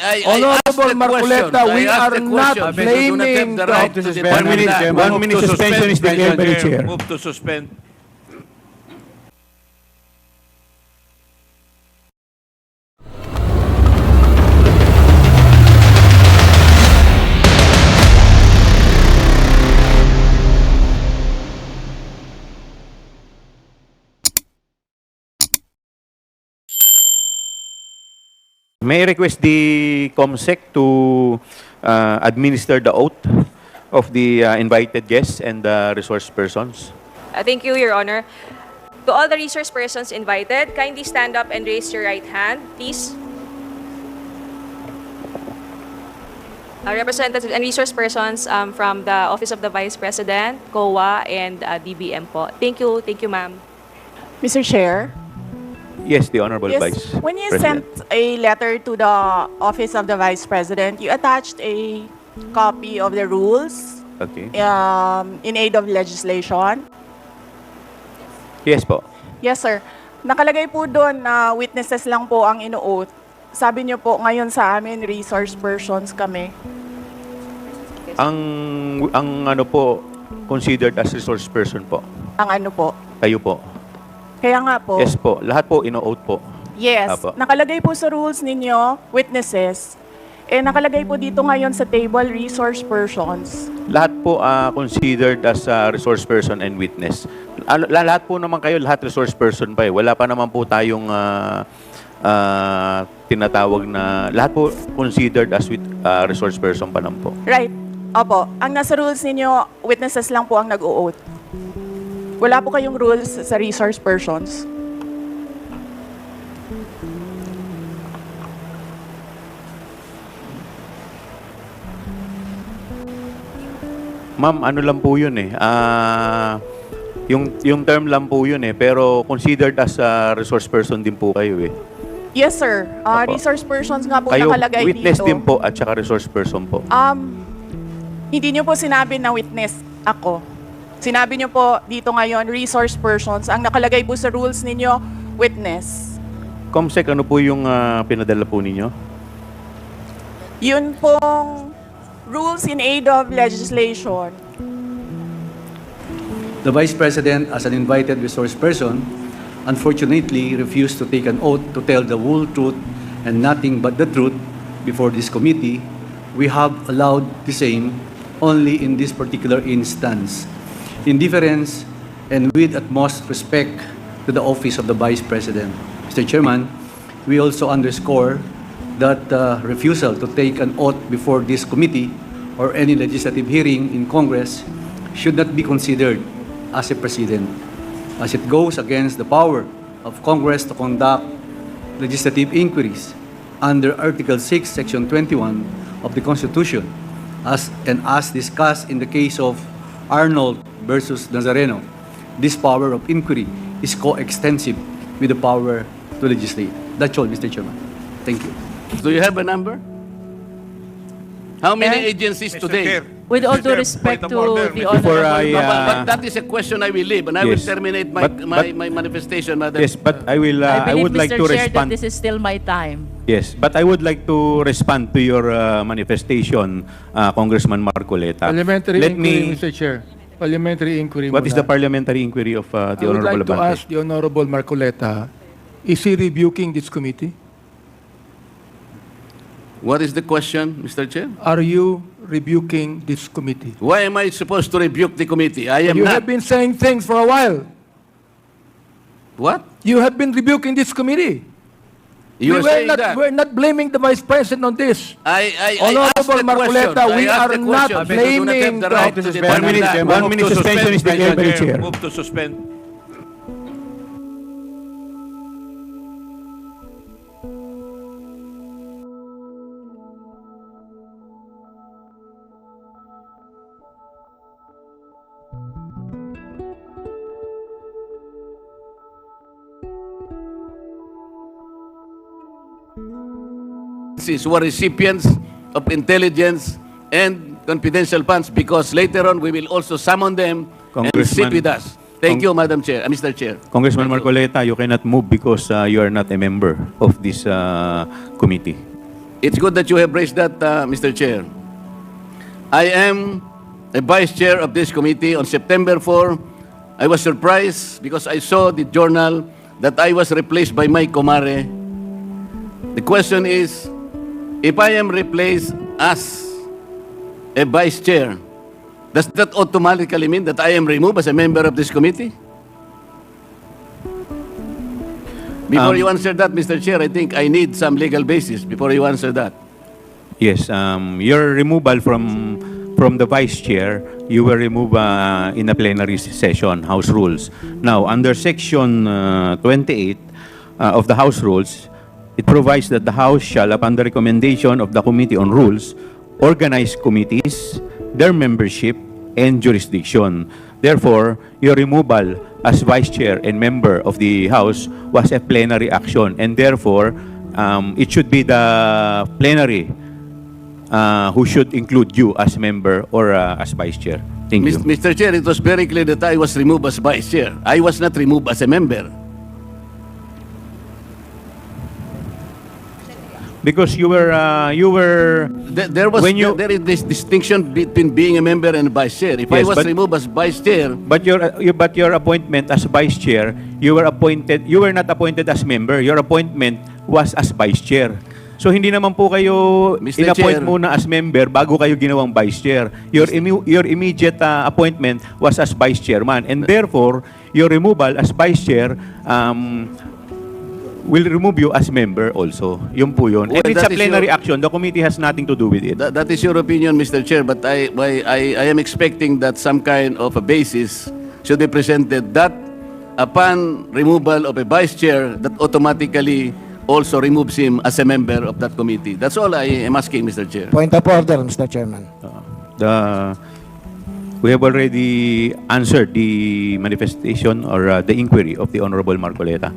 Honorable Marcoleta, we are not blaming the right to suspend. 1 minute suspension is declared by the chair. Move to suspend. May I request the COMSEC to administer the oath of the invited guests and the resource persons? Thank you, Your Honor. To all the resource persons invited, kindly stand up and raise your right hand, please. Representatives and resource persons from the Office of the Vice President, COA, and DBM po. Thank you, ma'am. Mr. Chair, Yes, the Honorable yes, Vice when you President. sent a letter to the Office of the Vice President, you attached a copy of the rules Okay. in aid of legislation. Yes po. Yes, sir. Nakalagay po doon na witnesses lang po ang ino-oath. Sabi niyo po, ngayon sa amin, resource persons kami. Ang ano po, considered as resource person po. Ang ano po. Kayo po. Kaya nga po. Yes po. Lahat po ino-oath po. Yes. Apo. Nakalagay po sa rules ninyo, witnesses. Nakalagay po dito ngayon sa table, resource persons. Lahat po considered as resource person and witness. Lahat po naman kayo, lahat resource person pa eh. Wala pa naman po tayong tinatawag na, lahat po considered as resource person pa lang po. Right. Opo. Ang nasa rules ninyo, witnesses lang po ang nag-o-oath. Wala po kayong rules sa resource persons. Ma'am, ano lang po yun eh. Yung term lang po yun eh. Pero considered as resource person din po kayo eh. Yes, sir. Opo. Resource persons nga po Kayo nakalagay witness dito. din po at saka resource person po. Hindi niyo po sinabi na witness ako. Sinabi niyo po dito ngayon, resource persons. Ang nakalagay po sa rules ninyo, witness. COMSEC, ano po yung pinadala po ninyo? Yun pong rules in aid of legislation. The Vice President, as an invited resource person, unfortunately refused to take an oath to tell the whole truth and nothing but the truth before this committee. We have allowed the same only in this particular instance. In deference and with utmost respect to the office of the Vice President. Mr. Chairman, we also underscore that refusal to take an oath before this committee or any legislative hearing in Congress should not be considered as a precedent, as it goes against the power of Congress to conduct legislative inquiries under Article 6, Section 21 of the Constitution, as discussed in the case of Arnold versus Nazareno. This power of inquiry is coextensive with the power to legislate. That's all, Mr. Chairman. Thank you. Do you have a number? How many agencies today? With all due respect to the Before Honorable But that is a question I will leave, and I will Yes. terminate But- my manifestation, Madam. Yes, but I will. I I believe, would like Mr. to Chair, that respond. this is still my time. Yes, but I would like to respond to your manifestation, Congressman Marcoleta. Parliamentary Let inquiry, me. Mr. Chair. Parliamentary inquiry What is muna. the parliamentary inquiry of I the would Honorable like to Abante? ask the Honorable Marcoleta, is he rebuking this committee? What is the question, Mr. Chair? Are you rebuking this committee? Why am I supposed to rebuke the committee? I am You not. have been saying things for a while. What? You have been rebuking this committee. You are saying that. We're not blaming the Vice President on this. I asked Honorable the Marcoleta, question. we I asked are the not question. blaming You do not have the right to to suspend. determine 1 minute, that. 1 Move minute to suspension is declared by the chair. Move to suspend. Who are recipients of intelligence and confidential funds, because later on we will also summon them and sit with us. Thank you, Madam Chair, Mr. Chair. Congressman Marcoleta, you cannot move because you are not a member of this committee. It's good that you have raised that, Mr. Chair. I am a vice chair of this committee. On September 4, I was surprised because I saw the journal that I was replaced by my comare. The question is, if I am replaced as a vice chair, does that automatically mean that I am removed as a member of this committee? Before you answer that, Mr. Chair, I think I need some legal basis before you answer that. Yes, your removal from the vice chair, you were removed in a plenary session, House Rules. Now, under Section 28 of the House Rules, it provides that the House shall, upon the recommendation of the Committee on Rules, organize committees, their membership, and jurisdiction. Therefore, your removal as vice chair and member of the House was a plenary action, and therefore, it should be the plenary who should include you as member or as vice chair. Thank you. Mr. Chair, it was very clear that I was removed as vice chair. I was not removed as a member. Because you were There is this distinction between being a member and vice chair. If I Yes, was but- removed as vice chair, but your appointment as vice chair, you were not appointed as member. Your appointment was as vice chair. So hindi naman po kayo Mr. in-appoint Chair. muna as member bago kayo ginawang vice chair. Your immediate appointment was as vice chairman, and therefore your removal as vice chair will remove you as member also. Yun po yun. And Well, it's a that is plenary your- action. The committee has nothing to do with it. that is your opinion, Mr. Chair, but I am expecting that some kind of a basis should be presented that upon removal of a vice chair, that automatically also removes him as a member of that committee. That's all I am asking, Mr. Chair. Point of order, Mr. Chairman. We have already answered the manifestation or the inquiry of the Honorable Marcoleta.